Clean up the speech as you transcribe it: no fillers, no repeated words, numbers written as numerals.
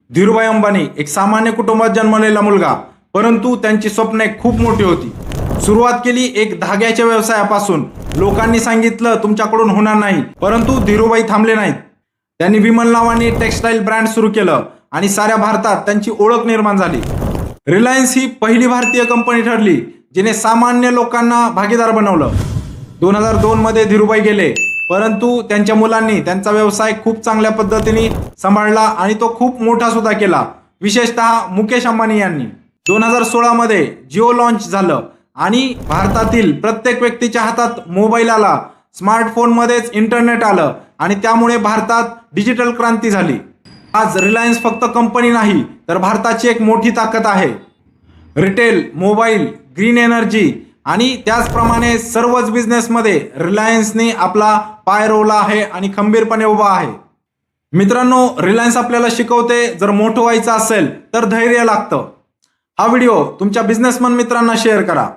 धीरूभाई अंबानी एक सामान्य कुटुंबात जन्मलेला मुलगा, परंतु त्यांची स्वप्ने खूप मोठी होती. सुरुवात केली एक धाग्याच्या व्यवसायापासून. लोकांनी सांगितलं तुमच्याकडून होणार नाही, परंतु धीरूभाई थांबले नाहीत. त्यांनी विमल नावाने टेक्सटाईल ब्रँड सुरू केलं आणि साऱ्या भारतात त्यांची ओळख निर्माण झाली. रिलायन्स ही पहिली भारतीय कंपनी ठरली जिने सामान्य लोकांना भागीदार बनवलं. 2002 मध्ये धीरूभाई गेले, परंतु त्यांच्या मुलांनी त्यांचा व्यवसाय खूप चांगल्या पद्धतीने सांभाळला आणि तो खूप मोठा सुद्धा केला. विशेषतः मुकेश अंबानी यांनी 2016 मध्ये जिओ लॉन्च झालं आणि भारतातील प्रत्येक व्यक्तीच्या हातात मोबाईल आला. स्मार्टफोनमध्येच इंटरनेट आलं आणि त्यामुळे भारतात डिजिटल क्रांती झाली. आज रिलायन्स फक्त कंपनी नाही, तर भारताची एक मोठी ताकद आहे. रिटेल, मोबाईल, ग्रीन एनर्जी आणि त्याचप्रमाणे सर्वच बिझनेसमध्ये रिलायन्सने आपला पाय रोवला आहे आणि खंबीरपणे उभा आहे. मित्रांनो, रिलायन्स आपल्याला शिकवते जर मोठं व्हायचं असेल तर धैर्य लागतं. हा व्हिडिओ तुमच्या बिझनेसमन मित्रांना शेअर करा.